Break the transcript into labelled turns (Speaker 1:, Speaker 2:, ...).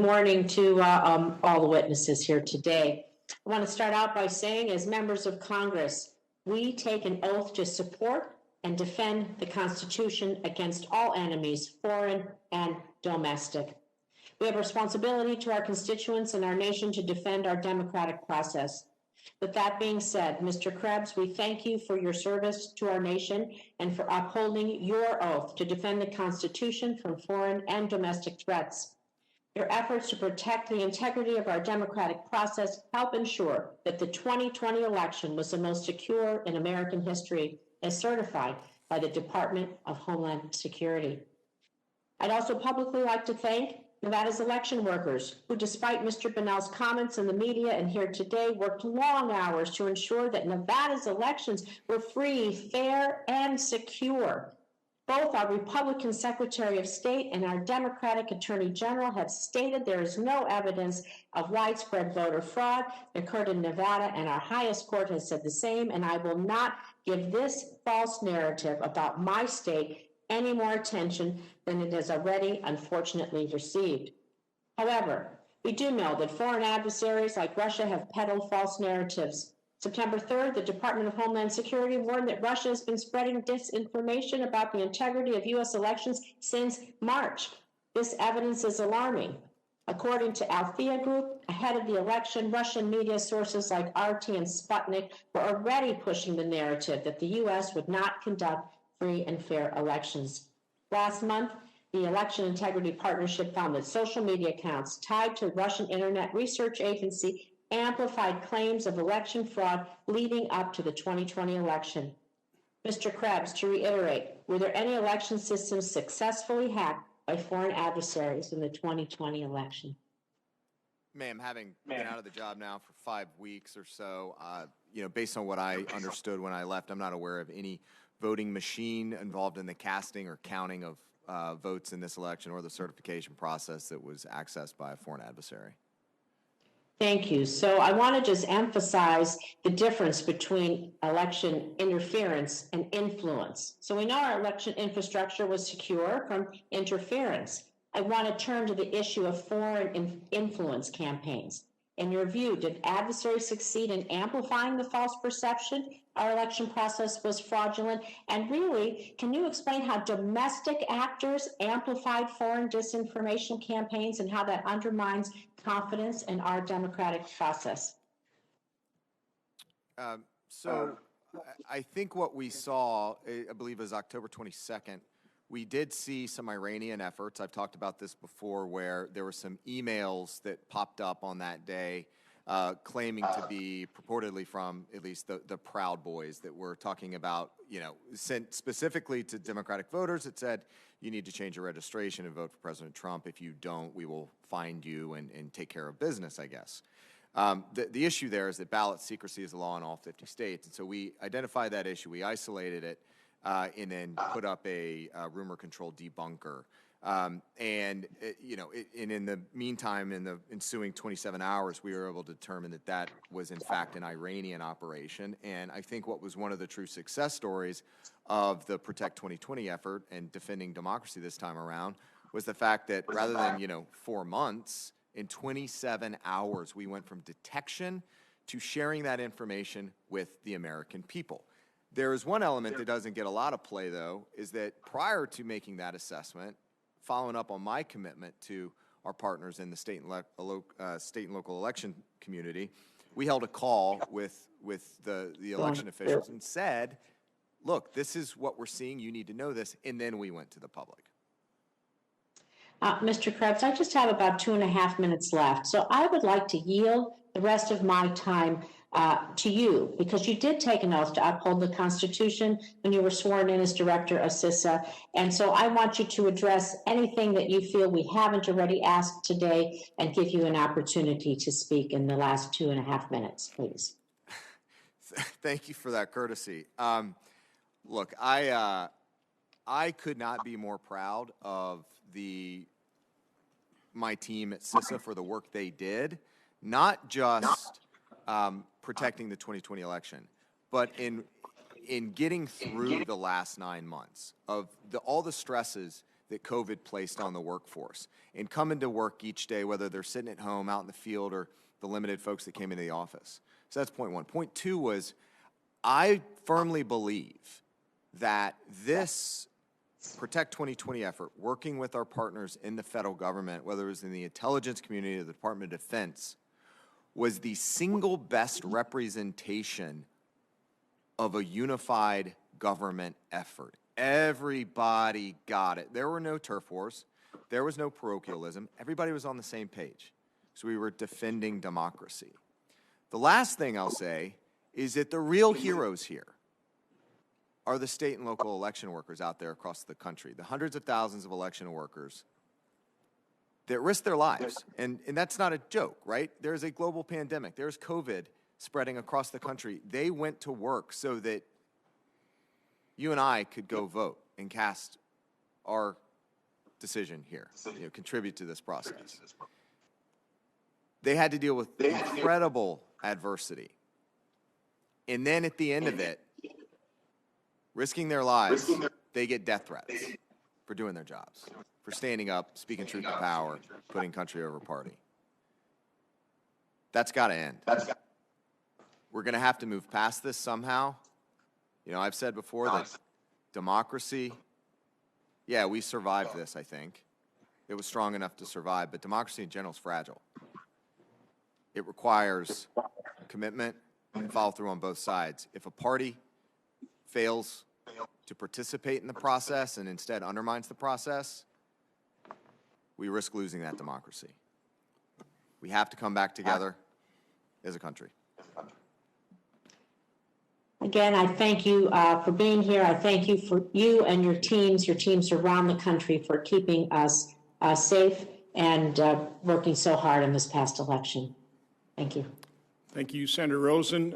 Speaker 1: Morning to all the witnesses here today. I want to start out by saying, as members of Congress, we take an oath to support and defend the Constitution against all enemies, foreign and domestic. We have a responsibility to our constituents and our nation to defend our democratic process. With that being said, Mr. Krebs, we thank you for your service to our nation and for upholding your oath to defend the Constitution from foreign and domestic threats. Your efforts to protect the integrity of our democratic process help ensure that the 2020 election was the most secure in American history, as certified by the Department of Homeland Security. I'd also publicly like to thank Nevada's election workers, who, despite Mr. Bunnell's comments in the media and here today, worked long hours to ensure that Nevada's elections were free, fair, and secure. Both our Republican Secretary of State and our Democratic Attorney General have stated there is no evidence of widespread voter fraud that occurred in Nevada, and our highest court has said the same, and I will not give this false narrative about my state any more attention than it has already unfortunately received. However, we do know that foreign adversaries like Russia have peddled false narratives. September 3rd, the Department of Homeland Security warned that Russia has been spreading disinformation about the integrity of U.S. elections since March. This evidence is alarming. According to Althea Group, ahead of the election, Russian media sources like RT and Sputnik were already pushing the narrative that the U.S. would not conduct free and fair elections. Last month, the Election Integrity Partnership found that social media accounts tied to Russian Internet Research Agency amplified claims of election fraud leading up to the 2020 election. Mr. Krebs, to reiterate, were there any election systems successfully hacked by foreign adversaries in the 2020 election?
Speaker 2: Ma'am, having been out of the job now for 5 weeks or so, based on what I understood when I left, I'm not aware of any voting machine involved in the casting or counting of votes in this election or the certification process that was accessed by a foreign adversary.
Speaker 1: Thank you. So I want to just emphasize the difference between election interference and influence. So we know our election infrastructure was secure from interference. I want to turn to the issue of foreign influence campaigns. In your view, did adversaries succeed in amplifying the false perception our election process was fraudulent? And really, can you explain how domestic actors amplified foreign disinformation campaigns and how that undermines confidence in our democratic process?
Speaker 2: I think what we saw, I believe it was October 22nd, we did see some Iranian efforts. I've talked about this before, where there were some emails that popped up on that day claiming to be purportedly from at least the Proud Boys that were talking about, sent specifically to Democratic voters. It said, you need to change your registration and vote for President Trump. If you don't, we will find you and take care of business, I guess. The issue there is that ballot secrecy is the law in all 50 states. And so we identified that issue, we isolated it, and then put up a rumor control debunker. And in the meantime, in the ensuing 27 hours, we were able to determine that that was in fact an Iranian operation. And I think what was one of the true success stories of the Protect 2020 effort and defending democracy this time around was the fact that rather than, 4 months, in 27 hours, we went from detection to sharing that information with the American people. There is one element that doesn't get a lot of play, though, is that prior to making that assessment, following up on my commitment to our partners in the state and local election community, we held a call with the election officials and said, look, this is what we're seeing, you need to know this, and then we went to the public.
Speaker 1: Mr. Krebs, I just have about 2.5 minutes left, so I would like to yield the rest of my time to you, because you did take an oath to uphold the Constitution when you were sworn in as director of CISA. And so I want you to address anything that you feel we haven't already asked today and give you an opportunity to speak in the last 2.5 minutes, please.
Speaker 2: Thank you for that courtesy. Look, I could not be more proud of my team at CISA for the work they did, not just protecting the 2020 election, but in getting through the last 9 months of all the stresses that COVID placed on the workforce and coming to work each day, whether they're sitting at home, out in the field, or the limited folks that came into the office. So that's point one. Point two was, I firmly believe that this Protect 2020 effort, working with our partners in the federal government, whether it was in the intelligence community or the Department of Defense, was the single best representation of a unified government effort. Everybody got it. There were no turf wars. There was no parochialism. Everybody was on the same page. So we were defending democracy. The last thing I'll say is that the real heroes here are the state and local election workers out there across the country, the hundreds of thousands of election workers that risk their lives. And that's not a joke, right? There's a global pandemic. There's COVID spreading across the country. They went to work so that you and I could go vote and cast our decision here, contribute to this process. They had to deal with incredible adversity. And then at the end of it, risking their lives, they get death threats for doing their jobs, for standing up, speaking truth to power, putting country over party. That's got to end. We're going to have to move past this somehow. You know, I've said before that democracy, yeah, we survived this, I think. It was strong enough to survive, but democracy in general is fragile. It requires commitment and follow through on both sides. If a party fails to participate in the process and instead undermines the process, we risk losing that democracy. We have to come back together as a country.
Speaker 1: Again, I thank you for being here. I thank you for you and your teams around the country for keeping us safe and working so hard in this past election. Thank you.
Speaker 3: Thank you, Senator Rosen.